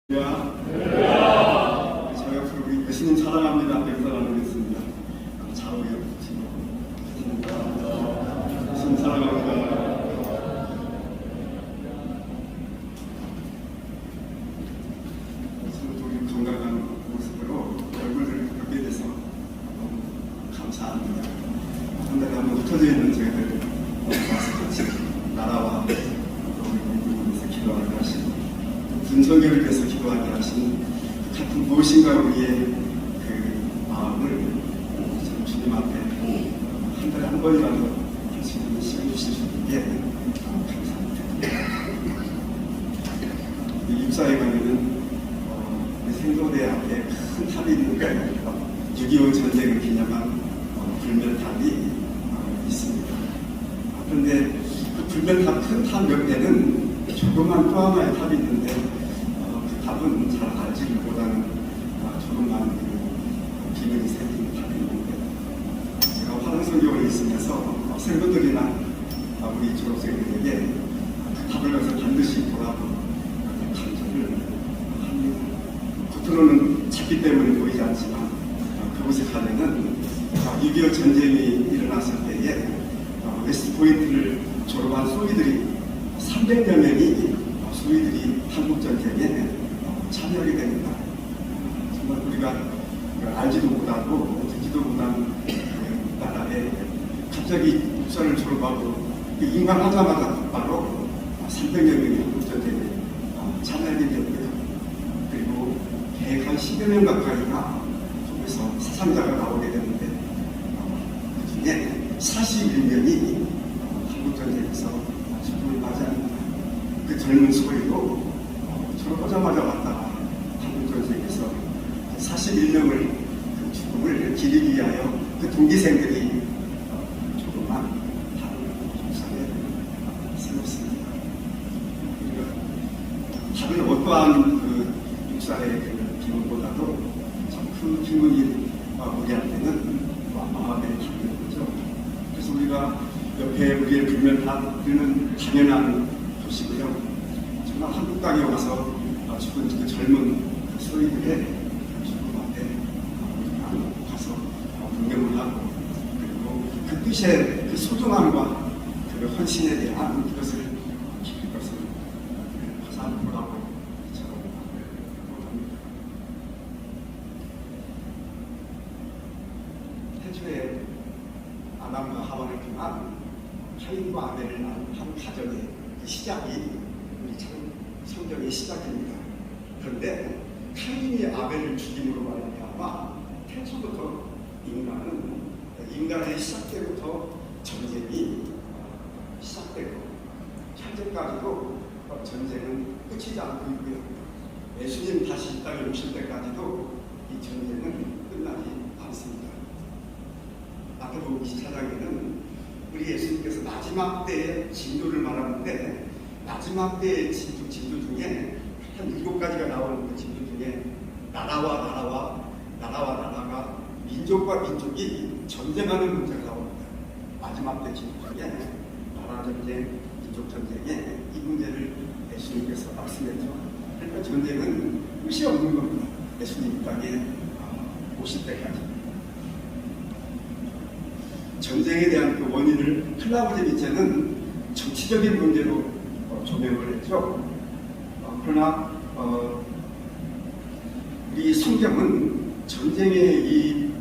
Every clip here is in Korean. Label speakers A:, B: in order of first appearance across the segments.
A: 저희 앞으로 우리 예수님 사랑합니다. 백사 나누겠습니다. 좌우에 붙이고 예수님 사랑합니다. 서로 건강한 모습으로 얼굴을 뵙게 돼서 너무 감사합니다. 한 달에 한번 흩어져 있는 저희들 와서 같이 나라와 우리 미국에서 기도하게 하시고 분석을 위해서 기도하게 하신 같은 무엇인가 우리의 그 마음을 주님 앞에 한 달에 한 번이라도 할 수 있는 시간 주시는 게 감사합니다. 이 입사에 가면은 생도대 앞에 큰 탑이 있는데 6.25 전쟁을 기념한 불멸탑이 있습니다. 그런데 그 불멸탑 큰 탑 옆에는 조그만 또 하나의 탑이 있는데 그 탑은 잘 알지를 못하는 조그만 그 기능이 생긴 탑이 있는데 제가 화랑성교원에 있으면서 생도들이나 우리 졸업생들에게 그 탑을 가서 반드시 보라고 강조를 합니다. 겉으로는 작기 때문에 보이지 않지만 그곳에 가면은 6.25 전쟁이 일어났을 때에 웨스트포인트를 졸업한 소위들이 300여 명이 소위들이 한국전쟁에 참여하게 됩니다. 정말 우리가 알지도 못하고 듣지도 못한 나라에 갑자기 육사를 졸업하고 임관하자마자 바로 300여 명이 한국전쟁에 참여하게 되고요. 그리고 계획 한 10여 명 가까이가 거기서 사상자가 나오게 되는데 그 중에 41명이 한국전쟁에서 죽음을 맞이합니다. 그 젊은 소리도 졸업하자마자 왔다가 한국전쟁에서 41명을 그 죽음을 기리기 위하여 그 동기생들이 조금만 다른 육사에 세웠습니다. 다른 어떠한 그 육사의 그 기운보다도 참 큰 기운이 우리한테는 마음의 기운인 거죠. 그래서 우리가 옆에 우리의 불멸탑은 당연한 도시고요. 정말 한국 땅에 와서 죽은 그 젊은 소위들의 죽음 앞에 우리가 가서 공경을 하고 그리고 그 뜻의 그 소중함과 그 헌신에 대한 그것을 깊이 것을 화살보라고 저는 합니다. 태초에 아담과 하와를 통한 카인과 아벨을 낳은 한 가정의 그 시작이 우리 참 성경의 시작입니다. 그런데 카인이 아벨을 죽임으로 말미암아 태초부터 인간의 시작 때부터 전쟁이 시작되고 현재까지도 전쟁은 끝이지 않고 있고요. 예수님 다시 이 땅에 오실 때까지도 이 전쟁은 끝나지 않습니다. 마태복음 24장에는 우리 예수님께서 마지막 때의 징조를 말하는데 마지막 때의 징조 중에 한 7가지가 나오는 그 징조 중에 나라와 나라가 민족과 민족이 전쟁하는 문제가 나옵니다. 마지막 때 징조 중에 나라 전쟁, 민족 전쟁에 이 문제를 예수님께서 말씀했죠. 그러니까 전쟁은 끝이 없는 겁니다. 예수님 땅에 오실 때까지. 전쟁에 대한 그 원인을 클라우드 니체는 정치적인 문제로 조명을 했죠. 그러나 이 성경은 전쟁의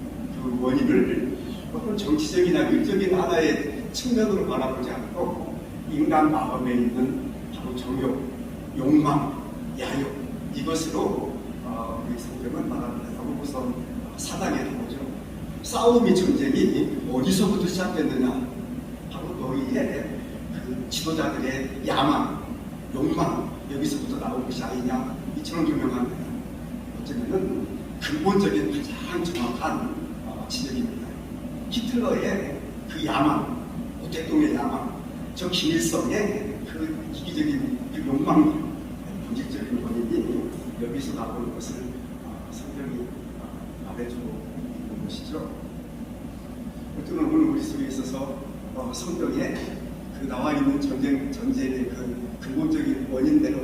A: 그 원인을 어떤 정치적이나 일적인 하나의 측면으로 바라보지 않고 인간 마음에 있는 바로 정욕, 욕망, 야욕 이것으로 우리 성경은 말합니다. 야고보서 4장에 나오죠. 싸움이 전쟁이 어디서부터 시작됐느냐? 바로 너희의 그 지도자들의 야망, 욕망 여기서부터 나온 것이 아니냐? 이처럼 조명합니다. 어쩌면은 근본적인 가장 정확한 지적입니다. 히틀러의 그 야망, 우대통의 야망, 저 김일성의 그 이기적인 그 욕망, 본질적인 원인이 여기서 나오는 것을 성경이 말해주고 있는 것이죠. 어쩌면 오늘 우리 속에 있어서 성경에 그 나와 있는 전쟁의 그 근본적인 원인대로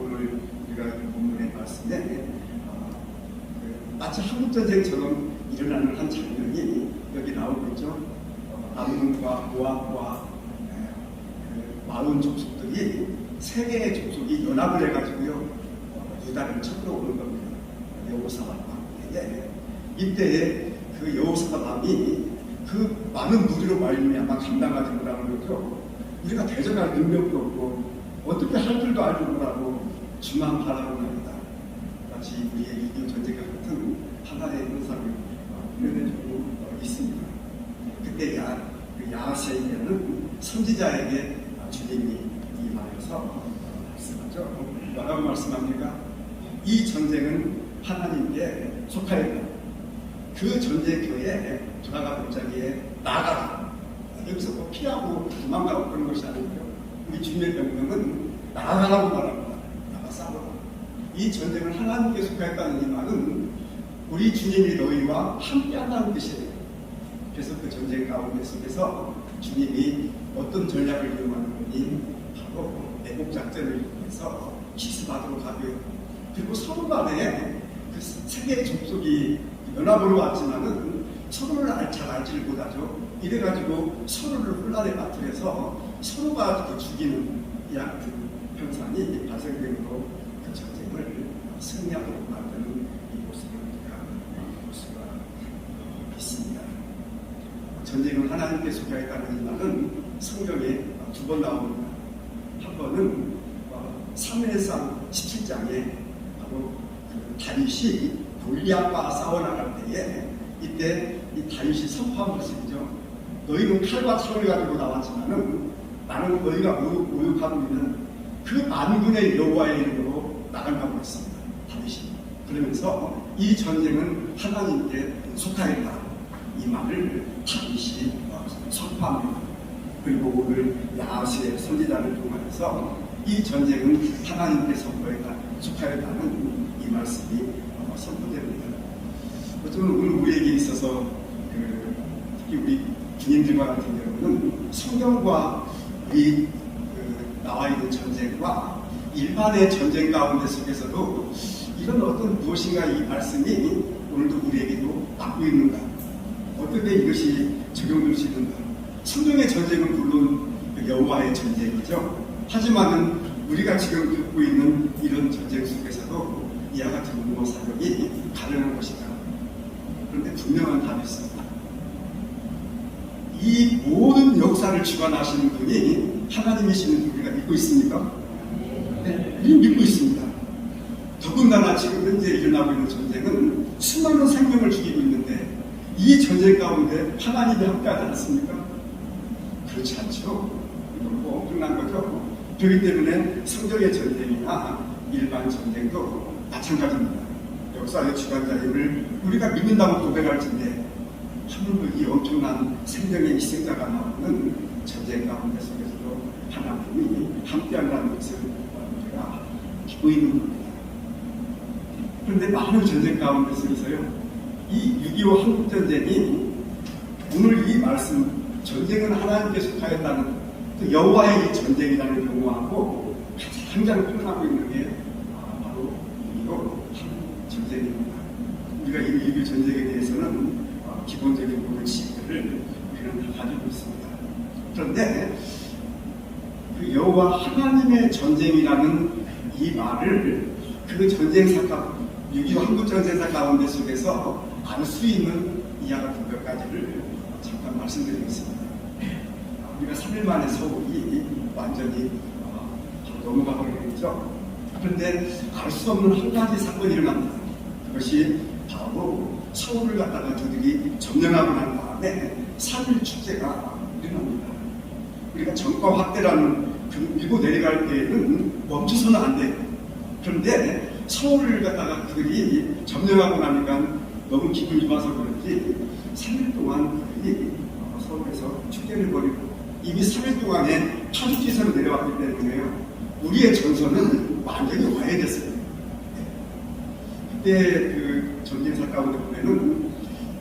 A: 오늘 우리가 본문에 마치 한국전쟁처럼 일어나는 한 장면이 여기 나오고 있죠. 암몬과 모압과 마온 족속들이 세 개의 족속이 연합을 해가지고요 유다를 쳐들어오는 겁니다. 여호사밧과 함께. 이때에 그 여호사밧이 그 많은 무리로 말미암아 감당하지 못하는 거죠. 우리가 대적할 능력도 없고 어떻게 할 줄도 알지 못하고 주만 바라보는 겁니다. 마치 우리의 6.25 전쟁과 같은 하나의 현상을 표현해주고 있습니다. 그때 야하세이라는 선지자에게 주님이 임하여서 말씀하죠. 뭐라고 말씀합니까? 이 전쟁은 하나님께 속하였다. 그 전쟁터에 돌아가 볼 자리에 나가라. 여기서 뭐 피하고 도망가고 그런 것이 아니고요. 우리 주님의 명령은 나가라고 말합니다. 나가 싸워라. 이 전쟁은 하나님께 속하였다는 이 말은 우리 주님이 너희와 함께한다는 뜻이에요. 그래서 그 전쟁 가운데 속에서 주님이 어떤 전략을 이용하느니 바로 애국 작전을 이용해서 기습하도록 하고요. 그리고 서로 간에 그 세계의 족속이 연합으로 왔지만은 서로를 잘 알지를 못하죠. 이래가지고 서로를 혼란에 빠뜨려서 서로가 죽이는 이 같은 현상이 발생되므로 그 전쟁을 승리하도록 만드는 이 모습을 우리가 볼 수가 있습니다. 전쟁은 하나님께 속하였다는 이 말은 성경에 두 번 나옵니다. 한 번은 사무엘상 17장에 바로 그 다윗이 골리앗과 싸워나갈 때에 이때 이 다윗이 선포한 것이죠. 너희는 칼과 창을 가지고 나왔지만은 나는 너희가 모욕하고 있는 그 만군의 여호와의 이름으로 나간다고 했습니다. 다윗이. 그러면서 이 전쟁은 하나님께 속하였다. 이 말을 다윗이 선포합니다. 그리고 오늘 야하스의 선지자를 통하여서 이 전쟁은 하나님께 속하였다는 이 말씀이 선포됩니다. 어쩌면 오늘 우리에게 있어서 특히 우리 주님들과 같은 경우는 성경과 이 나와 있는 전쟁과 일반의 전쟁 가운데 속에서도 이런 어떤 무엇인가 이 말씀이 오늘도 우리에게도 맡고 있는가, 어떻게 이것이 적용될 수 있는가. 성경의 전쟁은 물론 여호와의 전쟁이죠. 하지만은 우리가 지금 겪고 있는 이런 전쟁 속에서도 이와 같은 음모 사격이 가능한 것이다. 그런데 분명한 답이 있습니다. 이 모든 역사를 주관하시는 분이 하나님이시는 우리가 믿고 있습니까? 네, 믿고 있습니다. 더군다나 지금 현재 일어나고 있는 전쟁은 수많은 생명을 죽이고 있는데 이 전쟁 가운데 하나님이 함께하지 않습니까? 그렇지 않죠. 이건 뭐 엄청난 거죠. 그렇기 때문에 성경의 전쟁이나 일반 전쟁도 마찬가지입니다. 역사의 주관자임을 우리가 믿는다고 고백할진데 하물며 이 엄청난 생명의 희생자가 나오는 전쟁 가운데 속에서도 하나님이 함께한다는 것을 우리가 믿고 있는 겁니다. 그런데 많은 전쟁 가운데 속에서요, 이 6.25 한국전쟁이 오늘 이 말씀 전쟁은 하나님께 속하였다는 그 여호와의 이 전쟁이라는 용어하고 가장 표현하고 있는 게 바로 6.25 전쟁입니다. 우리가 이 6.25 전쟁에 대해서는 기본적인 모든 지식들을 우리는 다 가지고 있습니다. 그런데 그 여호와 하나님의 전쟁이라는 이 말을 그 전쟁사 6.25 한국전쟁사 가운데 속에서 알 수 있는 이와 같은 몇 가지를 잠깐 말씀드리겠습니다. 우리가 3일 만에 서울이 완전히 넘어가 버리겠죠. 그런데 알 수 없는 한 가지 사건이 일어납니다. 그것이 바로 서울을 갖다가 저들이 점령하고 난 다음에 3일 축제가 일어납니다. 우리가 정권 확대라는 그 밀고 내려갈 때에는 멈춰서는 안 돼요. 그런데 서울을 갖다가 그들이 점령하고 나니까 너무 기분이 좋아서 그런지 3일 동안 그들이 서울에서 축제를 벌이고 이미 3일 동안에 파수지선으로 내려왔기 때문에요. 우리의 전선은 완전히 와해됐어요. 그때 그 전쟁사 가운데 보면은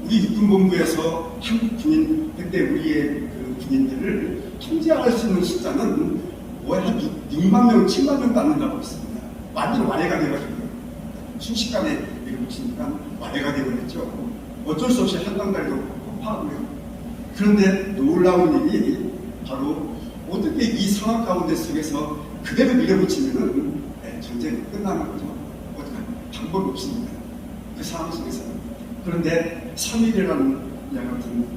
A: 우리 육군본부에서 한국 군인, 그때 우리의 그 군인들을 통제할 수 있는 숫자는 한 6만 명, 7만 명 받는다고 했습니다. 완전 와해가 돼가지고요. 순식간에 밀어붙이니까 와해가 되어버렸죠. 어쩔 수 없이 한강다리도 폭파하고요. 그런데 놀라운 일이 바로 어떻게 이 상황 가운데 속에서 그대로 밀어붙이면은 전쟁이 끝나는 거죠. 어떻게 방법이 없습니다. 그 상황 속에서. 그런데 3.1이라는 이와 같은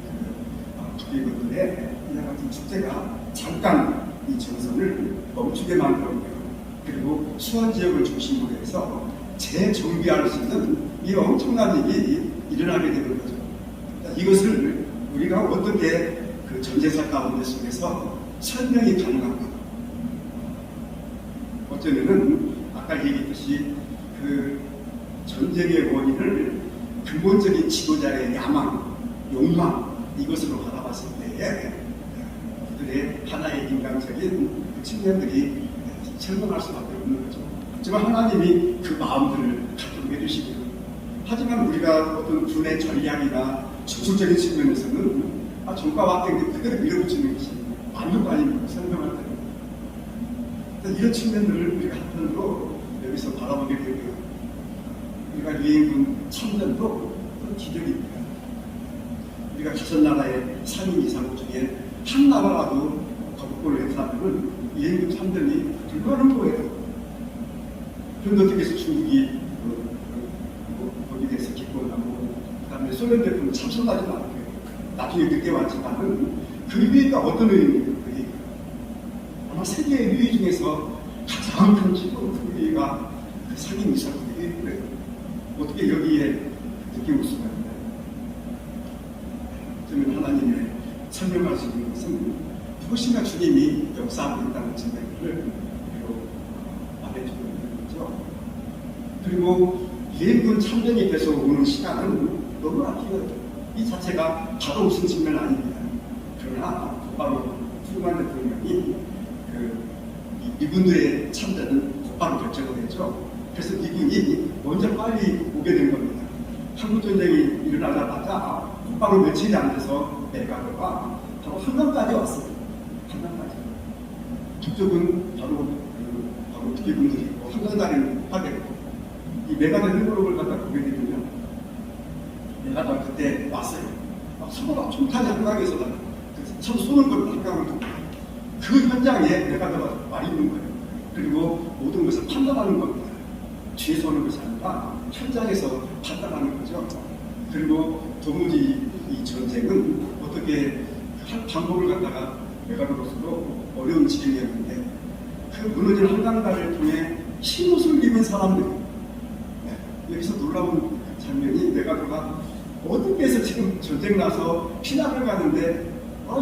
A: 북괴군들의 이와 같은 축제가 잠깐 이 전선을 멈추게 만들었고요. 그리고 수원 지역을 중심으로 해서 재정비할 수 있는 이 엄청난 일이 일어나게 되는 거죠. 이것을 우리가 어떻게 그 전제사 가운데 속에서 설명이 가능한가? 어쩌면은 아까 얘기했듯이 그 전쟁의 원인을 근본적인 지도자의 야망, 욕망 이것으로 바라봤을 때에 그들의 하나의 인간적인 그 측면들이 설명할 수밖에 없는 거죠. 하지만 하나님이 그 마음들을 갖도록 해주시고요. 하지만 우리가 어떤 군의 전략이나 전술적인 측면에서는 전과와 같은 그대로 밀어붙이는 것이 맞는 거 아닙니까? 설명할 때는. 이런 측면들을 우리가 한편으로 여기서 바라보게 되고요. 우리가 유엔군 참전도 또 기적입니다. 우리가 5나라의 상임 이사국 중에 한 나라라도 거부권을 행사하면 유엔군 참전이 불가능한 거예요. 그런데 어떻게 해서 중국이 거기에 대해서 기권하고 그 다음에 소련 대통령이 참석하지도 않고요. 나중에 늦게 왔지만은 그 의의가 어떤 의의입니까? 그 의의가 아마 세계의 의의 중에서 가장 큰 기본 그 의의가 그 상임 이사국의 의의고요. 어떻게 여기에 느껴볼 수가 있나요? 어쩌면 하나님의 설명할 수 있는 것은 무엇인가 주님이 역사하고 있다는 측면을 말해주고 있는 거죠. 그리고 유엔군 참전이 돼서 오는 시간은 너무나 길어요. 이 자체가 바로 무슨 측면은 아닙니다. 그러나 곧바로 트루만 대통령이 미군들의 참전은 곧바로 결정을 했죠. 그래서 미군이 먼저 빨리 오게 된 겁니다. 한국전쟁이 일어나자마자 곧바로 며칠이 안 돼서 메가더가 바로 한강까지 왔어요. 한강까지. 북쪽은 바로 북괴군들이 있고 한강다리를 파괴했고 이 메가더 행보록을 갖다 보게 되면 메가더가 그때 왔어요. 서로가 총탄이 한강에서 서로 쏘는 걸 한강을 보고 그 현장에 메가더가 와 있는 거예요. 그리고 모든 것을 판단하는 겁니다. 뒤에서 오는 것이 아니라 현장에서 판단하는 거죠. 그리고 도무지 이 전쟁은 어떻게 한 방법을 갖다가 메가더로서도 어려운 지경이었는데 그 무너진 한강다리를 통해 흰옷을 입은 사람들 여기서 놀라운 장면이 메가더가 어떻게 해서 지금 전쟁 나서 피난을 가는데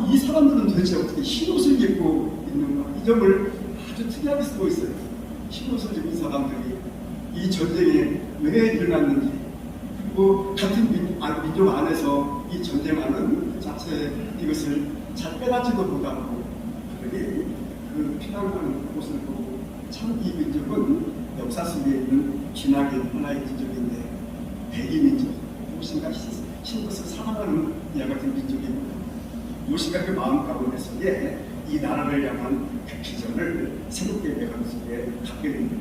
A: 이 사람들은 도대체 어떻게 흰옷을 입고 있는가 이 점을 아주 특이하게 쓰고 있어요. 흰옷을 입은 사람들이 이 전쟁에 왜 일어났는지 그리고 같은 민족 안에서 이 전쟁하는 자체 이것을 잘 빼닫지도 못하고 그들이 그 피난하는 곳을 보고 참 이 민족은 역사 속에 있는 기나긴 하나의 민족인데 대리민족 무엇인가 흰것을 사랑하는 이와 같은 민족이고 무엇인가 그 마음 가운데 속에 이 나라를 향한 그 비전을 새롭게 메가더 속에 갖게 됩니다.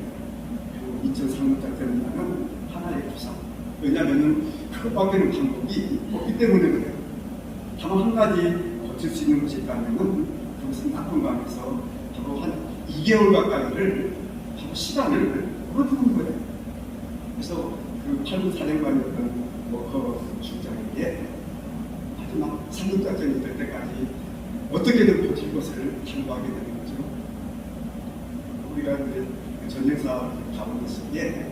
A: 그리고 인천 상륙작전이라는 하나의 부상 왜냐하면 그것밖에는 방법이 없기 때문에 그래요. 다만 한 가지 거칠 수 있는 것이 있다면 그것은 낙동강에서 바로 한 2개월 가까이를 바로 시간을 벌어두는 거예요. 그래서 그 8군 사령관이었던 워커 중장에게 마지막 상륙작전이 될 때까지 어떻게든 버틸 것을 당부하게 되는 거죠. 우리가 전쟁사 가운데 속에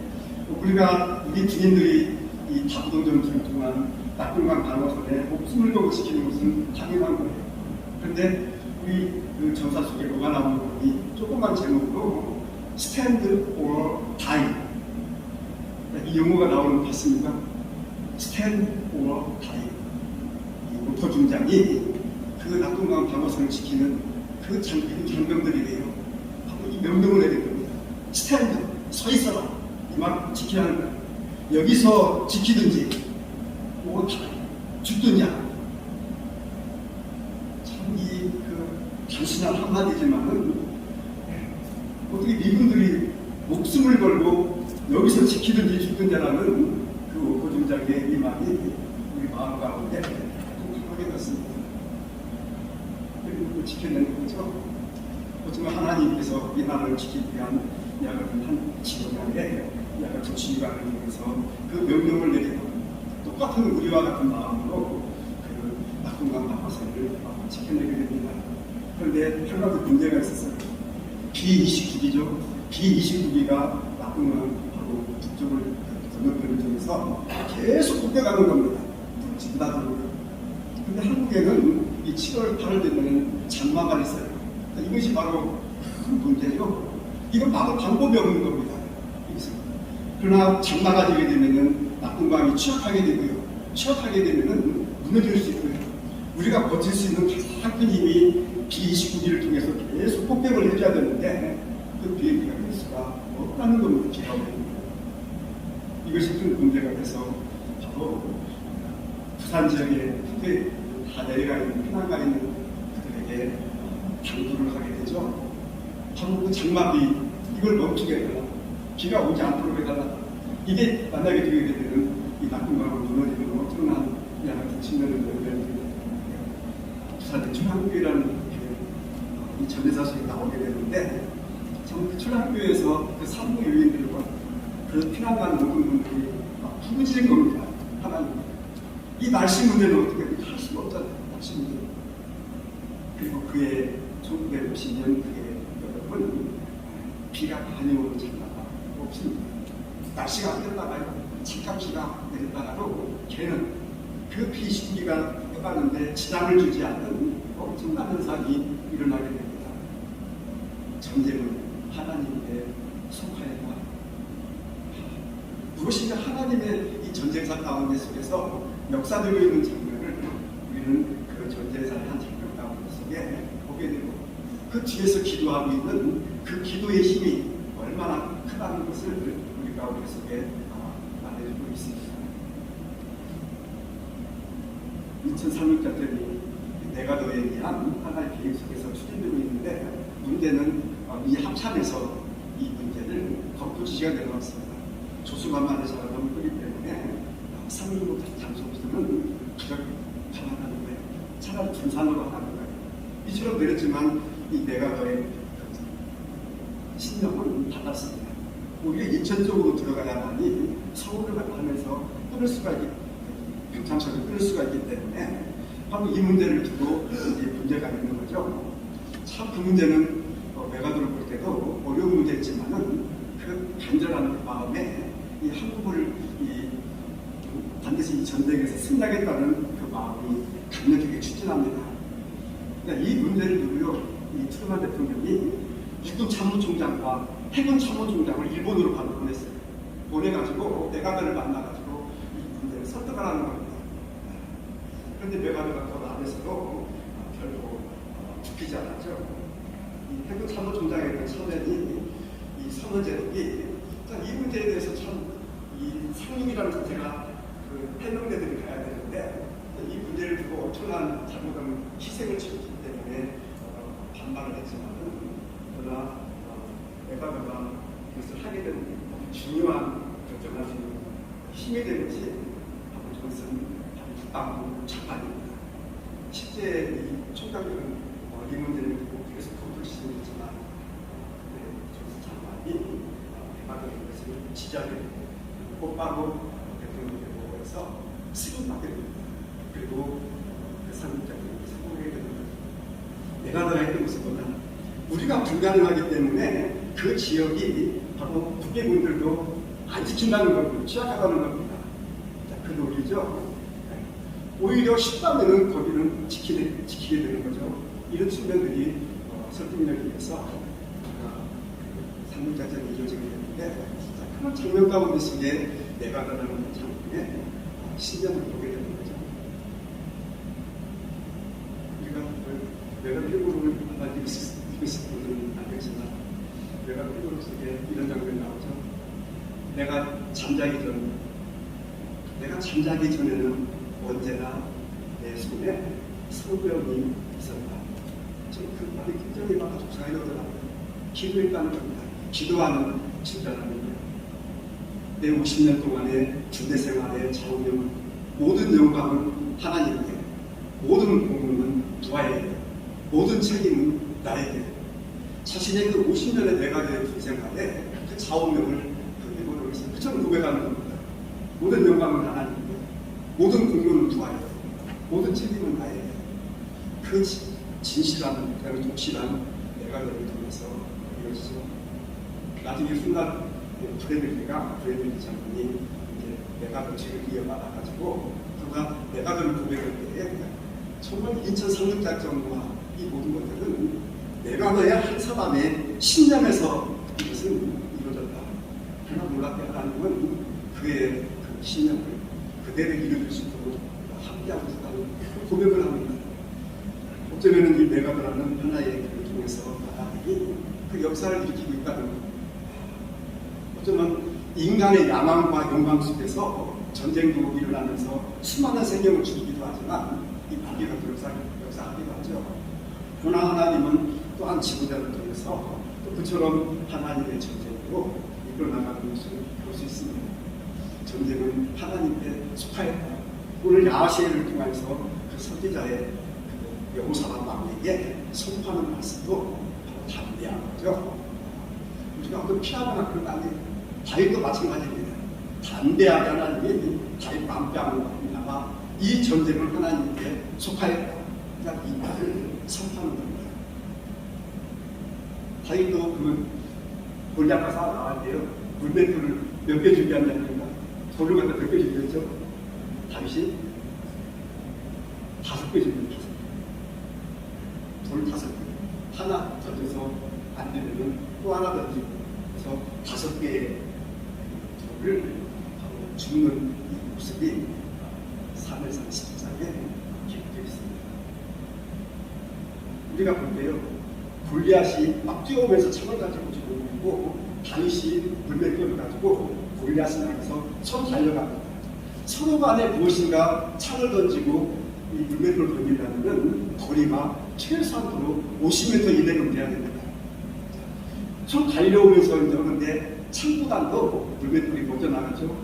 A: 우리 군인들이 이 다부동전투를 통한 낙동강 방어선에 목숨을 걸고 지키는 것은 당연한 거예요. 그런데 우리 그 전사 속에 뭐가 나오는 거니 조그만 제목으로 Stand or Die 이 용어가 나오는 거 봤습니까? Stand or Die 이 목포 중장이 그 낙동강 방어선을 지키는 그 장병들이래요. 바로 이 명령을 내린 겁니다. Stand, 서 있어라. 이 말 지키라는 거예요. 여기서 지키든지 or die, 죽든지 참 단순한 한마디지만은 어떻게 미군들이 목숨을 걸고 여기서 지키든지 죽든지라는 그 오고중장의 이 말이 우리 마음 가운데 뚱뚱하게 넣습니다. 그리고 지켜내는 거죠. 하지만 하나님께서 이 나라를 지키기 위한 약간 한 지도자의 약간 조치관을 통해서 그 명령을 내리고 똑같은 우리와 같은 마음으로 그 낙동강 나파선을 지켜내게 됩니다. 그런데 한 가지 문제가 있었어요. B-29기죠. B-29기가 낙동강하고 북쪽을 건너편을 통해서 계속 북대가는 겁니다. 진다들고. 근데 한국에는 이 7월 8월 되면 장마가 있어요. 이것이 바로 큰 문제죠. 이건 바로 방법이 없는 겁니다. 그러나 장마가 되게 되면은 낙동강이 취약하게 되고요. 취약하게 되면은 무너질 수 있고요. 우리가 버틸 수 있는 가장 큰 힘이 B-29기를 통해서 계속 폭격을 해줘야 되는데 그 비행기가 할 수가 없다는 겁니다. 기가 막힙니다. 이것이 큰 문제가 돼서 바로 부산 지역에 다 내려가 있는 피난가 있는 그들에게 당부를 하게 되죠. 바로 그 장마비 이걸 멈추게 해달라. 비가 오지 않도록 해달라. 이게 만약에 되게 되면 이 낙동강으로 무너지는 엄청난 양을 측면을 연결됩니다. 부산의 출항교회라는 이 전대사석이 나오게 되는데 참 그 출항교회에서 그 산부 요인들과 그 피난간 모든 분들이 막 부르짖은 겁니다. 하나님. 이 날씨 문제는 어떻게 할 수가 없잖아요. 날씨 문제. 그리고 그의 1960년 그의 여러분 비가 많이 오는 장마가 없습니다. 날씨가 안 됐다가요. 잠깐 비가 내렸다가도 걔는 그 B-29기가 떠가는데 지장을 주지 않는 엄청난 현상이 일어나게 됩니다. 전쟁은 하나님께 속하였다. 무엇인가 하나님의 이 전쟁사 가운데 속에서 역사되고 있는 장면을 우리는 그 전쟁사의 한 장면 가운데 속에 보게 되고 그 뒤에서 기도하고 있는 그 기도의 힘이 얼마나 크다는 것을 우리가 우리 속에 말해주고 있습니다. 2036작전이 내가 너에 의한 하나의 계획 속에서 추진되고 있는데 문제는 이 합참에서 이 문제를 거꾸로 지시가 내려왔습니다. 조수만만의 사람을 끄기 때문에 상륙 장소부터는 그렇게 가만하는 거예요. 차라리 분산으로 하는 거예요. 이처럼 내렸지만 이 내가 너의 신념은 받았습니다. 우리가 인천 쪽으로 들어가야만이 서울을 하면서 끊을 수가 있기 평창선을 끊을 수가 있기 때문에 바로 이 문제를 두고 문제가 있는 거죠. 참 그 문제는 외가도를 볼 때도 어려운 문제였지만은 그 간절한 그 마음에 이 한국을 반드시 이 전쟁에서 승리하겠다는 그 마음이 강력하게 추진합니다. 이 문제를 두고요, 이 트루먼 대통령이 육군 참모총장과 해군 참모총장을 일본으로 바로 보냈어요. 보내가지고 메가더를 만나가지고 이 문제를 설득하라는 겁니다. 그런데 메가더가 그 안에서도 결국 죽이지 않았죠. 이 해군 참모총장에 대한 선언이 이 선언제독이 이 문제에 대해서 참 이 상륙이라는 자체가 그 해병대들이 가야 되는데 이 문제를 두고 엄청난 잘못한 희생을 치렀기 때문에 반발을 했지만 그러나 메가더가 그것을 하게 되는 중요한 결정할 수 있는 힘이 된 것이 바로 존슨 국방부 장관입니다. 실제 이 총장들은 이 문제를 두고 계속 검토를 시작했지만 존슨 장관이 메가더의 것을 지지하게 됩니다. 곧바로 대통령의 보고에서 승인받게 됩니다. 그리고 그 상륙작전이 성공하게 됩니다. 메가더가 했던 것은 뭐냐? 우리가 불가능하기 때문에 그 지역이 바로 북괴군들도 안 지킨다는 겁니다. 취약하다는 겁니다. 자, 그 논리죠. 오히려 쉽다면은 거기는 지키게 되는 거죠. 이런 측면들이 설득력에 의해서 상륙작전이 이루어지게 되는데 그런 장면 가운데 속에 메가더라는 장면에 신념을 보게 되는 거죠. 우리가 메가더 일부를 아마 읽으실 분들은 알겠지만 메가더 일부 속에 이런 장면이 나오죠. 내가 잠자기 전에는 언제나 내 손에 성병이 있었다. 지금 그 말이 굉장히 막 속상해 오더라고요. 기도했다는 겁니다. 기도하는 진단합니다. 내 50년 동안의 군대 생활의 좌우명은 모든 영광은 하나님께, 모든 공로는 부하에게, 모든 책임은 나에게. 자신의 그 50년의 내가의 군 생활에 그 좌우명을 해보도록 해서 그처럼 고백하는 겁니다. 모든 영광은 하나님께, 모든 공로는 부하에게, 모든 책임은 나에게. 그 진실한, 그리고 독실한 내가를 통해서 이루어지죠. 나중에 훗날 브레밀리가 브레밀리 장군이 이제 내가들 책을 이어받아가지고 그가 내가들을 고백할 때에 정말 인천 상륙작전과 이 모든 것들은 내가더의 한 사람의 신념에서 이것은 이루어졌다. 그러나 놀랍게 하나님은 그의 그 신념을 그대로 이루어질 수 있도록 함께하고 있다는 고백을 합니다. 어쩌면 이 내가더라는 하나의 길을 통해서 하나님이 그 역사를 일으키고 있다는 것. 어쩌면 인간의 야망과 욕망 속에서 전쟁도 일어나면서 수많은 생명을 죽이기도 하지만 이 마귀가 역사하기도 하죠. 그러나 하나님은 또한 지도자를 통해서 또 그처럼 하나님의 전쟁으로 이끌어나가는 것을 볼 수 있습니다. 전쟁은 하나님께 속하였다. 오늘 야시엘을 통해서 그 선지자의 그 여호사밧 왕에게 선포하는 말씀도 바로 담대한 거죠. 우리가 어떤 피하거나 그런 거 아니에요. 다윗도 마찬가지입니다. 담대하게 하나님이 다윗 마음뺨을 받으나마 이 전쟁을 하나님께 속하였다. 그러니까 이 말을 선포하는 겁니다. 다윗도 그 골리앗 앞에서 나갈 때요. 물맷돌을 몇 개 준비한다니까 돌을 갖다 몇 개 준비했죠? 다윗이 5개 준비했어요. 돌 5개. 하나 던져서 안 되면 또 하나 던지고 그래서 5개의 돌을 죽는 이 모습이 사무엘상 10장에 기록되어 있습니다. 우리가 볼 때요, 골리앗이 막 뛰어오면서 창을 가지고 죽고 다윗이 물맷돌을 가지고 골리앗을 향해서 서로 달려갑니다. 서로 간에 무엇인가 창을 던지고 이 물맷돌을 던지려면 거리가 최소한으로 50m 이내로 돼야 됩니다. 서로 달려오면서 그런데 창보단도 물맷돌이 먼저 나가죠.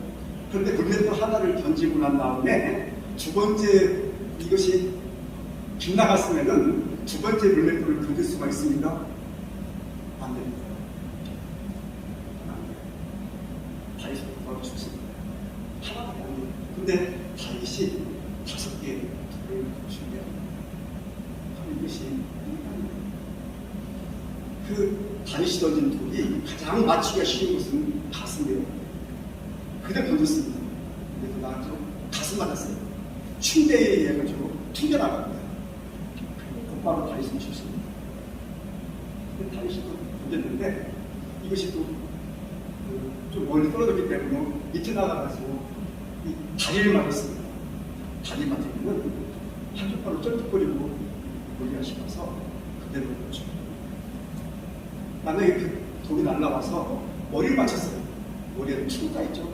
A: 그런데 물맷돌 하나를 던지고 난 다음에 두 번째 이것이 빗나갔으면은 두 번째 물맷돌을 던질 수가 있습니까? 안 됩니다. 다윗이 바로 죽습니다. 하나밖에 안 돼요. 근데 다윗이 5개의 돌을 준비합니다. 이것이 그 다윗이 던진 돌이 가장 맞추기가 쉬운 것은 가슴이에요. 그대 던졌습니다. 근데 그 나갔죠. 가슴 맞았어요. 충대에 의해 가지고 튕겨나갑니다. 그리고 곧바로 다윗은 죽습니다. 근데 다윗이 또 던졌는데 이것이 또 좀 멀리 떨어졌기 때문에 밑에 나가가지고 이 다리를 맞았습니다. 다리 맞으면 한쪽발로 쩔뚝거리고 골리앗이 와서 그대로 죽습니다. 만약에 그 돌이 날라와서 머리를 맞췄어요. 머리에는 축구가 있죠.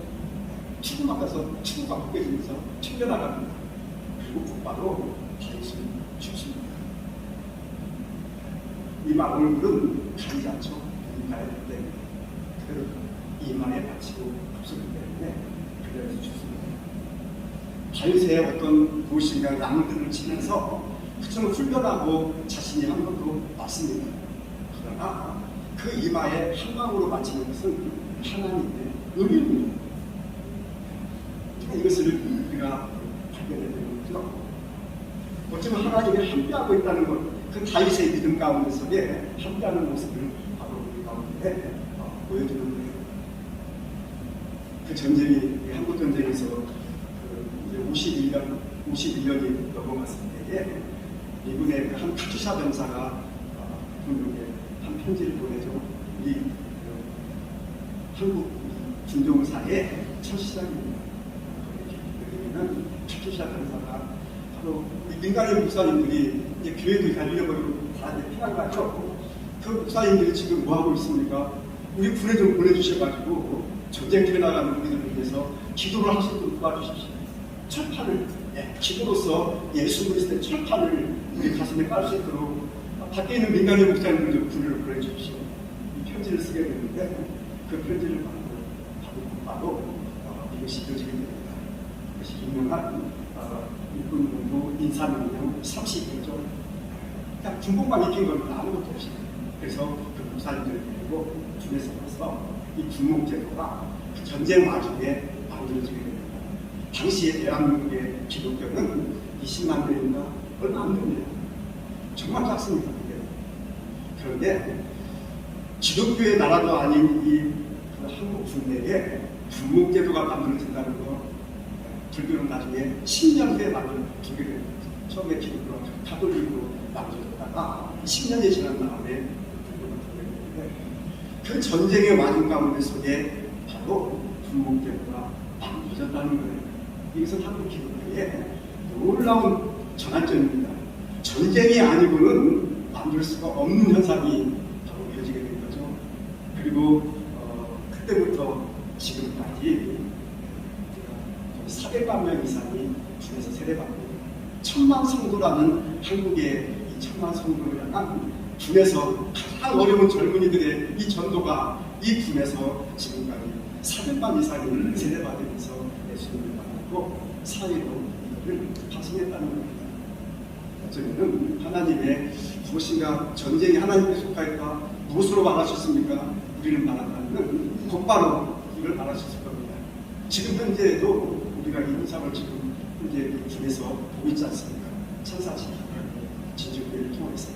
A: 축구 맞아서 축구가 벗겨지면서 튕겨나갑니다. 그리고 곧바로 다윗은 죽습니다. 이마 얼굴은 가리지 않죠. 가야 되기 때문에 그대로 이마에 받치고 없었기 때문에 그대로 죽습니다. 다윗의 어떤 무엇인가 양들을 치면서 그처럼 훈련하고 자신이 한 것도 맞습니다. 그러나 그 이마에 한 방으로 맞히는 것은 하나님의 의미입니다. 이것을 우리가 발견해야 되는 거죠. 어쩌면 하나님이 함께하고 있다는 것, 그 다윗의 믿음 가운데 속에 함께하는 모습을 바로 우리 가운데 보여주는 거예요. 그 전쟁이, 한국 전쟁에서 그 51년이 넘어갔을 때에 미군의 한 카투샤 병사가 대통령에게 한 편지를 보내죠. 우리 한국 군종사의 첫 시작입니다. 여기는 카투샤 병사가 바로 민간인 목사님들이 이제 교회도 다 잃어버리고 다 이제 피난 가죠. 그 목사님들이 지금 뭐 하고 있습니까? 우리 군에 좀 보내주셔가지고 전쟁터에 나가는 우리들을 위해서 기도를 하실 분 도와주십시오. 철판을 기도로서 예수 그리스도의 철판을 우리 가슴에 깔 수 있도록 밖에 있는 민간인 목사님들 좀 군을 보내주십시오. 이 편지를 쓰게 됐는데 그 편지를 받고 바로 이것이 이루어지게 됩니다. 이것이 유명한 일본군부 인사명령 30일조. 그냥 군복만 입힌 겁니다. 아무것도 없이. 그래서 그 무사님들 그리고 중에서 와서 이 군목제도가 그 전쟁 와중에 만들어지게 됩니다. 당시에 대한민국의 기독교는 20만 명인가 얼마 안 됩니다. 정말 작습니다. 그런데 기독교의 나라도 아닌 그 한국 군대에 군목제도가 만들어진다는 거, 불교는 나중에 10년 후에 만들어지게 됩니다. 처음에 기독교가 가톨릭으로 만들어졌다가 10년이 지난 다음에 불교가 되게 되는데, 그 전쟁의 와중 가운데 속에 바로 군목제도가 만들어졌다는 거예요. 이것은 한국 기독교의 놀라운 전환점입니다. 전쟁이 아니고는 만들 수가 없는 현상이 바로 이어지게 된 거죠. 그리고 그때부터 지금까지 400만 명 이상이 중에서 세례받고 1000만 성도라는 한국의 이 1000만 성도를 향한 군에서 가장 어려운 젊은이들의 이 전도가 이 군에서 지금까지 400만 이상이 세례받으면서 예수님을 만났고 사회로 이거를 파송했다는 겁니다. 어쩌면 하나님의 무엇인가 전쟁이 하나님께 속하였다 무엇으로 말하셨습니까? 우리는 말한다는 곧바로 이걸 말하셨을 겁니다. 지금 현재에도 우리가 이 현상을 지금 현재 중에서 보고 있지 않습니까? 천사시기 진주교회를 통해서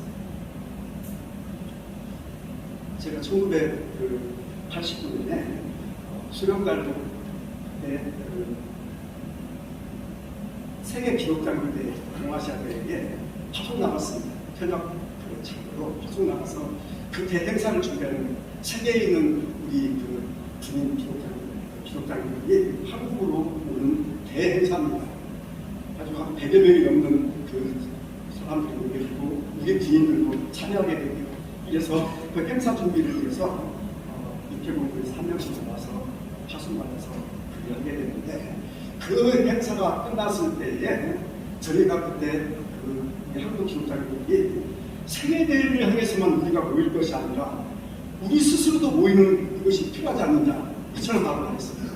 A: 제가 1989년에 수련갈도 때 세계 기독장교대 동아시아대회에 파송 나갔습니다. 현역 장교로 파송 나가서 그 대행사를 준비하는 세계에 있는 우리 그 주민 기독장교들이 한국으로 오는 대행사입니다. 아주 한 100여 명이 넘는 그 사람들이 오게 되고 우리 군인들도 참여하게 됩니다. 그래서 그 행사 준비를 위해서 육해공부에서 한 명씩 나와서 파송받아서 열게 되는데 그 행사가 끝났을 때에 저희가 그때 그 한국 기독장교들이 세계대회를 향해서만 우리가 모일 것이 아니라 우리 스스로도 모이는 그것이 필요하지 않느냐 이처럼 말을 했습니다.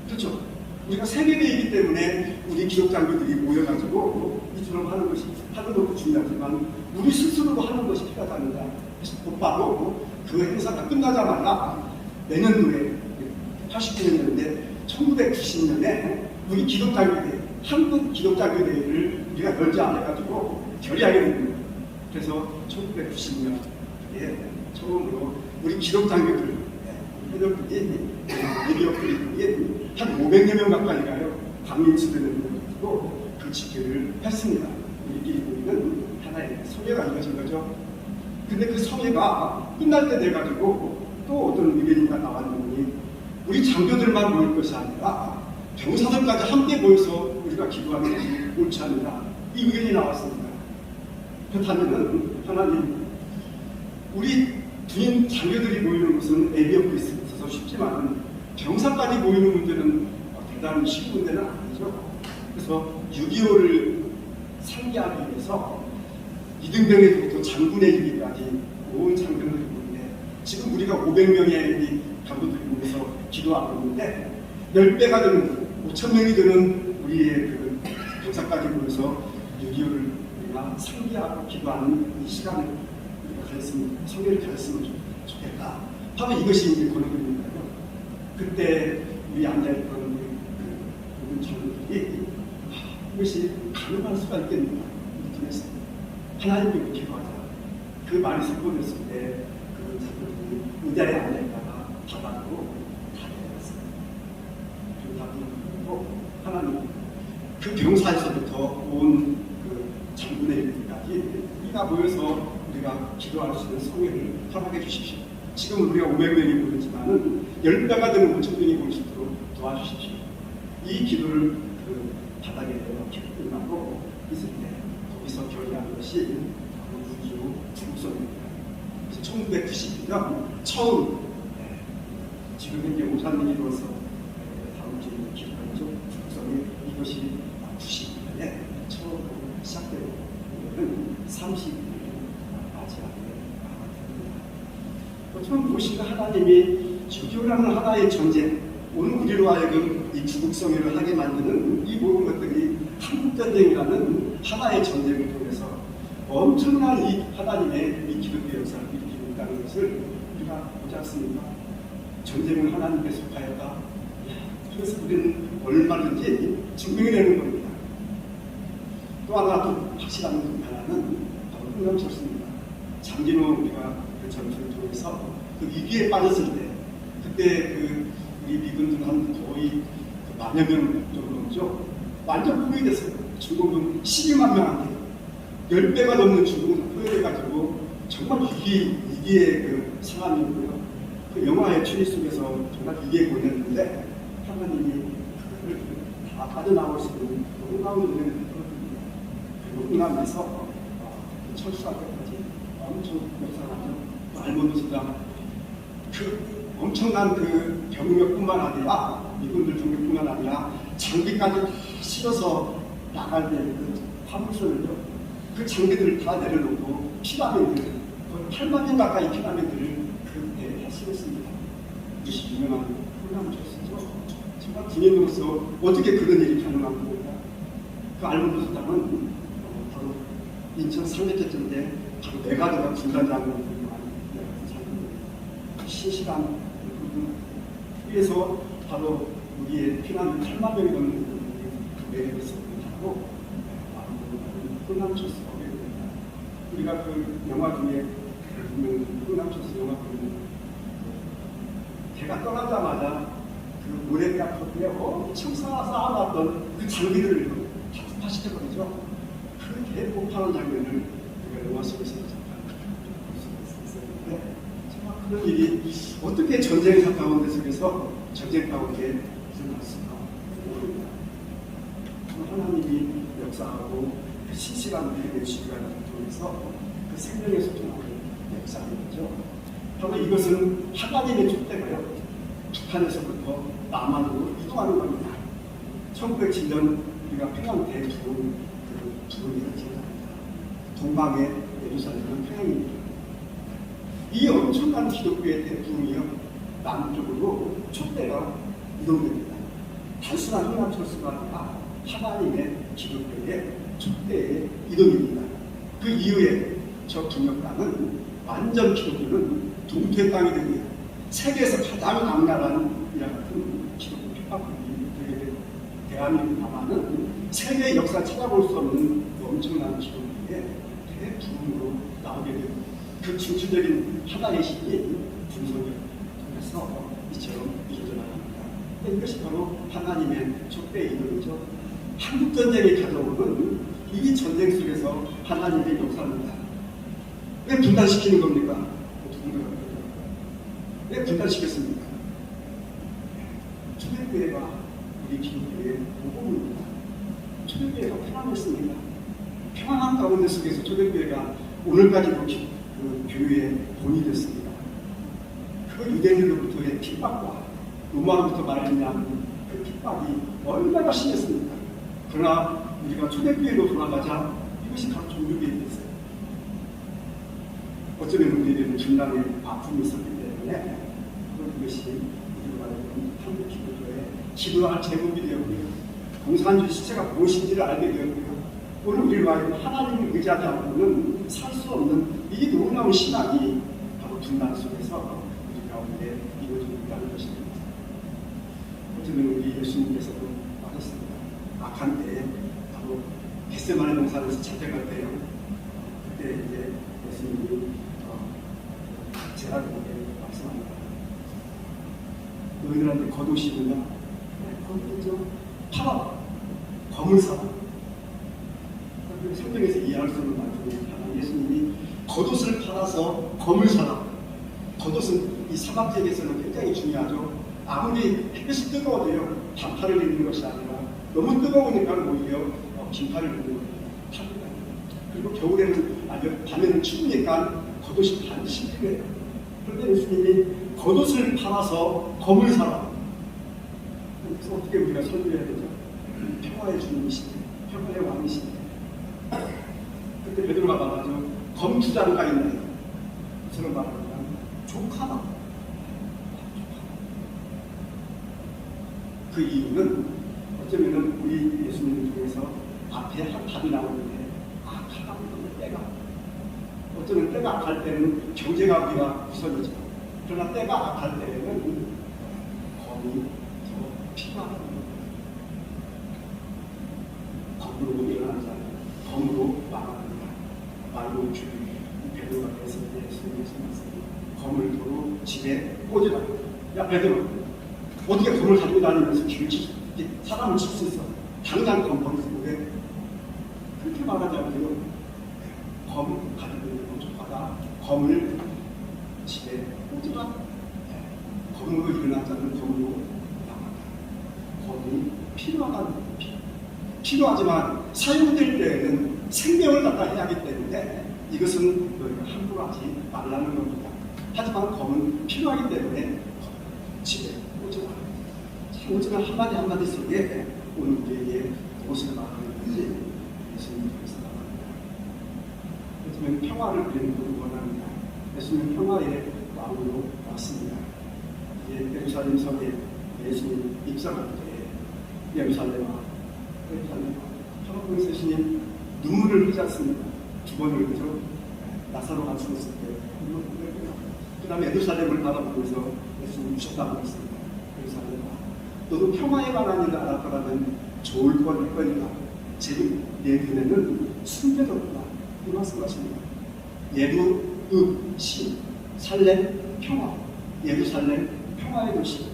A: 그렇죠? 우리가 세계대회이기 때문에 우리 기독장교들이 모여가지고 이처럼 하는 것도 중요하지만 우리 스스로도 하는 것이 필요하지 않느냐. 그래서 곧바로 그 행사가 끝나자마자 내년도에 89년인데 1990년에 우리 기독장교대 한국 기독장교대회를 우리가 열지 않아가지고 결의하게 됩니다. 그래서 1990년에 처음으로 우리 기독장교들 현역들이 예비역들이 한 500여 명 가까이 가요. 강민수들을 가지고 그 집회를 했습니다. 우리끼리 모이는 하나의 성회가 이루어진 거죠. 근데 그 성회가 끝날 때 돼가지고 또 어떤 의견이가 나왔느니 우리 장교들만 모일 것이 아니라 병사들까지 함께 모여서 우리가 기도하는 것이 옳지 않느냐 이 의견이 나왔습니다. 그렇다면 하나님 우리 군인 장교들이 모이는 것은 예비역도 있어서 쉽지만 병사까지 모이는 문제는 대단히 쉬운 문제는 아니죠. 그래서 6.25를 상기하기 위해서 이등병에서부터 장군에 이르기까지 온 장병들이 모이는데 지금 우리가 500명의 우리 장군들이 모여서 기도하고 있는데 10배가 되는 5,000명이 되는 우리의 그 병사까지 모여서 6.25를 우리가 상기하고 기도하는 이 시간을 우리가 가졌으면 성회를 가졌으면 좋겠다. 바로 이것이 이제 그런 겁니다요. 그때 우리 앉아있던 모든 장군들이 이것이 가능할 수가 있겠는가 우리 통해서 하나님께 기도하자. 그 말이 선포됐을 때 그 장군들이 의자에 앉아있다가 바닥으로 다 내려갔어요. 그 바닥으로 하나님 그 병사에서부터 온 그 장군의 일까지 우리가 모여서 우리가 기도할 수 있는 성회를 허락해 주십시오. 지금 우리가 500명이 모였지만은 10배가 되는 5,000명이 모일 수 있도록 도와주십시오. 이 기도를 그 바닥에 내려놓고 끝나고 있을 때 거기서 결의한 것이 우주 중국성입니다. 그래서 1992년 처음 지금 현재 오산민이 이루어서 다음 주에 기록하는 중국성이 이것이 92년에 처음 시작되고 오늘은 30일을 맞이하게 됩니다. 어쩌면 무엇인가 하나님이 주교라는 하나의 전쟁 오늘 우리로 하여금 이 주국성회를 하게 만드는 이 모든 것들이 한국전쟁이라는 하나의 전쟁을 통해서 엄청난 이 하나님의 이 기독교 역사를 일으키고 있다는 것을 우리가 보지 않습니까? 전쟁은 하나님께 속하였다. 그래서 우리는 얼마든지 증명해내는 겁니다. 또 하나 또 확실한 그 하나는 바로 흥남철수입니다. 장진호 우리가 그 전투를 통해서 그 위기에 빠졌을 때 그때 그 우리 미군들 한 거의 그 만여 명 정도죠. 완전 포위됐어요. 중국은 12만 명한테 10배가 넘는 중국을 포위해가지고 정말 위기의 그 상황이었고요. 그 영화의 추리 속에서 정말 위기에 보냈는데 하나님이 그걸 다 빠져나올 수 있는 놀라운 은혜를 베풀었습니다. 그리고 흥남에서 철수할 때까지 엄청 역사하죠. 알몬드스가 그 엄청난 그 병력뿐만 아니라 미군들 병력뿐만 아니라 장비까지 실어서 나갈 때 그 화물선을요, 그 장비들을 다 내려놓고 피라민들, 거의 8만 명 가까이 피라민들을 그때 실었습니다. 이것이 유명한 흥남철수죠. 정말 군인으로서 어떻게 그런 일이 가능한 겁니까? 그 알몬드 수장은 바로 인천 상대전때 바로 메가드가 군단장으로 실시간 위에서 바로 우리의 피난 8만 명이 넘는 그 메가드에서 하고 흥남철수 오게 됩니다. 우리가 그 영화 중에 보면 흥남철수 영화 보면 걔가 떠나자마자 그 모래가 겉에 엄청 쌓아놨던 그 장비들을 다 폭파시켜버리죠. 그 대폭파하는 장면을 우리가 영화 속에서 볼 수 있었는데 정말 그런 일이 어떻게 전쟁 가운데 속에서 전쟁 가운데 일어날 수가 모릅니다. 하나님이 역사하고 그 실시간 우리에게 시간을 통해서 그 생명의 소중함을 역사하는 거죠. 바로 이것은 하나님의 촉대가요. 북한에서부터 남한으로 이동하는 겁니다. 1907년 우리가 평양 대두문이 기억합니다. 동방의 예루살렘은 평양입니다. 이 엄청난 기독교의 대두문이요 남쪽으로 촉대가 이동됩니다. 단순한 흥남철수가 아니라 하나님의 기독교의 촉대의 이동입니다. 그 이후에 저 김역당은 완전 기독교는 동토의 땅이 됩니다. 세계에서 가장 악랄한 이와 같은 기독교 핍박군이 되게 되고 대한민국 남한은 세계의 역사 찾아볼 수 없는 그 엄청난 기독교의 대부흥으로 나오게 되고 그 중추적인 하나의 신이 분석을 통해서 이처럼 이루어져 나갑니다. 이것이 바로 하나님의 촉대의 이동이죠. 한국전쟁이 가져오는 이 전쟁 속에서 하나님의 역사입니다. 왜 분단시키는 겁니까? 왜 분단시켰습니까? 초대교회가 우리 기독교의 모범입니다. 초대교회가 평안했습니다. 평안한 가운데 속에서 초대교회가 오늘까지도 그 교회의 본이 됐습니다. 그 유대인들로부터의 핍박과 로마로부터 말미암은 그 핍박이 얼마나 심했습니까? 그러나 우리가 초대교회로 돌아가자 이것이 바로 종교개혁이 됐어요. 어쩌면 우리에게는 중간에 아픔이 있었기 때문에 그것이 우리가 말하는 한국 기독교의 기도할 제목이 되었고요. 공산주의 시체가 무엇인지를 알게 되었고요. 오늘 우리가 하나님을 의지하지 않고는 살 수 없는 이 놀라운 신앙이 바로 분단 속에서 우리 가운데 이루어지고 있다는 것입니다. 어쩌면 우리 예수님께서도 말했습니다. 악한 때에 바로 겟세마네 동산에서 찾아갈 때요. 그때 이제 예수님이 제라에게 말씀합니다. 너희들한테 겉옷이구나. 겉옷이죠. 팔아. 검을 사라. 성경에서 이해할 수 없는 말씀입니다. 예수님이 겉옷을 팔아서 검을 사라. 겉옷은 이 사막지역에서는 굉장히 중요하죠. 아무리 햇빛이 뜨거워도요. 반팔을 입는 것이 아니라 너무 뜨거우니까 오히려 긴팔을 입는 겁니다. 그리고 겨울에는 밤에는 추우니까 겉옷이 반드시 필요해요. 그런데 예수님이 겉옷을 팔아서 검을 사라. 그래서 어떻게 우리가 설교해야 되죠? 평화의 주님이시네. 평화의 왕이시네. 그때 베드로가 말하죠. 검투장가 있네. 저는 말합니다. 족하다. 그 이유는 어쩌면은 우리 예수님을 통해서 앞에 한 답이 나오는데 악하다 보면 때가 어쩌면 때가 악할 때는 경제가 우리가 우선이죠. 그러나 때가 악할 때에는 검이 더 필요하다. 검으로 일어나는 자는 검으로 망합니다. 말로 주의 베드로가 됐을 때 예수님께서 검을 도로 집에 꽂으라. 야 베드로, 어떻게 검을 가지고 다니면서 사람을 칠 수 있어? 당장 검 버리고 왜? 그렇게 말하자고요. 검 가지고 있는 조카가 검을 집에 꽂으라. 검으로 일어난 자는 검으로 망한다. 검이 필요하지만 사용될 때에는 생명을 갖다 해야 하기 때문에 이것은 너희가 함부로 하지 말라는 겁니다. 하지만 검은 필요하기 때문에 집에 꽂으라. 오지만 한마디 한마디 속에 오늘 우리에게 무엇을 말하는지 예수님이 통해서 나갑니다. 예수님은 평화를 우리는 원합니다. 예수님은 평화의 왕으로 왔습니다. 예루살렘 성에 예수님 입성할 때 예루살렘아 평화를 쓰시니 눈물을 흘리지 않습니다. 두 번을 그죠? 나사로가 죽었을 때 눈물을 흘려요. 그 다음에 예루살렘을 바라보면서 예수님 우셨다고 했습니다. 예루살렘아, 너도 평화에 관한 일을 알았더라면 좋을 거니까 지금 내 눈에는 숨겨졌구나 이 말씀하십니다. 예루시 살렘 평화, 예루살렘 평화의 도시.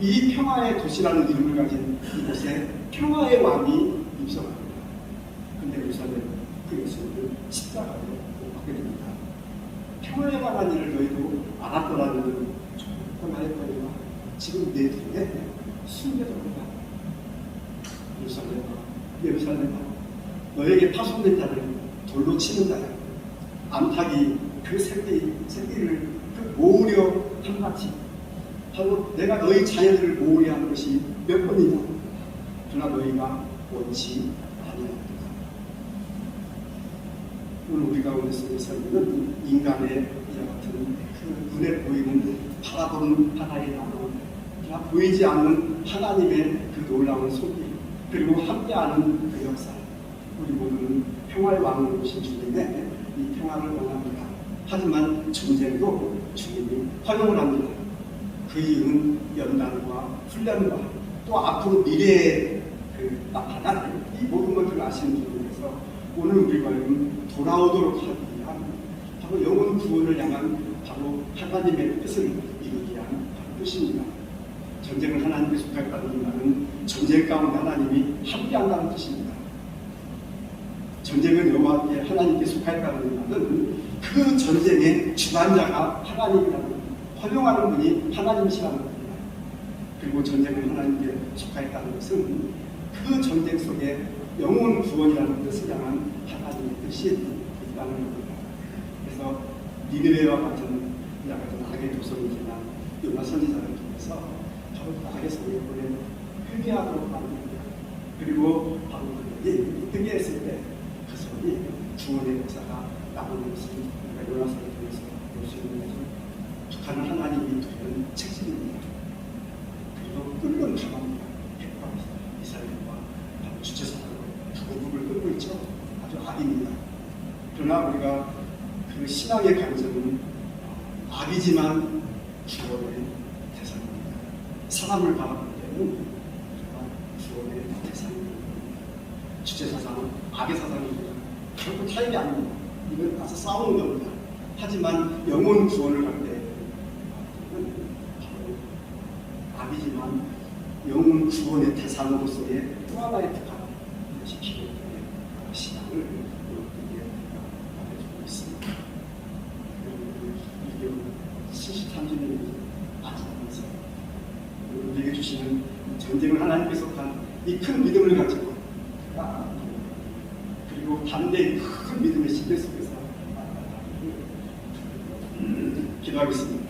A: 이 평화의 도시라는 이름을 가진 이곳에 평화의 왕이 입성합니다. 근데 예루살렘 그 예수님을 십자가에 못 박게 됩니다. 평화에 관한 일을 너희도 알았더라면 좋을 거니까 지금 내 눈에 숨겨졌구나. 예루살렘아, 너에게 파손된 자를 돌로 치는 자야. 암탉이 그 새끼를 모으려 한 같이 바로 내가 너희 자녀들을 모으려 하는 것이 몇 번이냐. 그러나 너희가 원치 아니하였다. 오늘 우리 가운데 속에서 있는 인간의 이와 같은 그 눈에 보이는 바라보는 하나의 나무, 보이지 않는 하나님의 그 놀라운 손길, 그리고 함께하는 그 역사. 우리 모두는 평화의 왕으로 오신 주님의 이 평화를 원합니다. 하지만 전쟁도 주님이 허용을 합니다. 그 이유는 연단과 훈련과 또 앞으로 미래에 나타날 이 모든 것들을 아시는 분께서 오늘 우리가 돌아오도록 하기 위한 바로 영혼 구원을 향한 바로 하나님의 뜻을 이루기 위한 뜻입니다. 전쟁을 하나님께 속하겠다는 말은 전쟁 가운데 하나님이 함께한다는 뜻입니다. 전쟁은 여호와께 하나님께 속하겠다는 말은 그 전쟁의 주관자가 하나님이라는, 허용하는 분이 하나님이시라는 겁니다. 그리고 전쟁은 하나님께 속하겠다는 것은 그 전쟁 속에 영혼 구원이라는 뜻을 향한 하나님의 뜻이 있다는 겁니다. 그래서 니느웨와 같은 이와 같은 악의 도성을 지난 요나 선지자를 통해서 바로 악의 성에 보내 회개하도록 합니다. 그리고 바로 그들이 회개했을 때 그 성이 구원의 역사가 나오는 것을 우리가 요나서를 통해서 볼 수 있는 것은 북한은 하나님이 두는 책임입니다. 그리고 끌건 강합니다. 이스라엘과 주체사상으로 부부를 끌고 있죠. 아주 악입니다. 그러나 우리가 그 신앙의 관점은 악이지만 구원의 대상입니다. 사람을 바라볼 때는 구원의 대상입니다. 주체사상은 악의 사상입니다. 결코 타협이 아닙니다. 이건 가서 싸우는 겁니다. 하지만 영혼 구원을 할 때 악이지만 영혼 구원의 대상으로서의 또 하나의 부탁, 이것이 기독교의 신앙을 여러분에게 말해주고 있습니다. 여러분, 73주년이 맞이하면서 우리에게 주시는 전쟁을 하나님께 속한 이 큰 믿음을 가지고 그리고 반대의 큰 믿음의 신뢰 속에서 기도하겠습니다.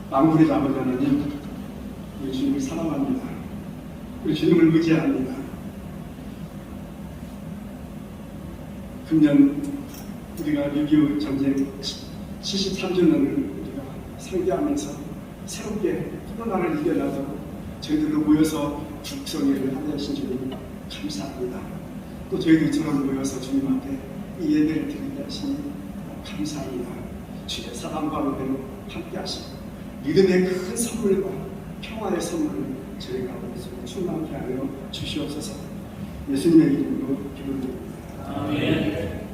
A: 만물의 아버지 하나님, 우리 주님을 사랑합니다. 우리 주님을 의지합니다. 금년 우리가 6.25 전쟁 73주년을 우리가 상기하면서 새롭게 코로나를 이겨나서 저희들도 모여서 국성회를 하게 하신 주님 감사합니다. 또 저희들처럼 모여서 주님 앞에 이 예배를 드리게 하시니 감사합니다. 주의 사랑과 은혜로 함께 하시고 믿음의 큰 선물과 평화의 선물을 저희 가운데서 충만케 하여 주시옵소서. 예수님의 이름으로 기도드립니다.
B: 아멘.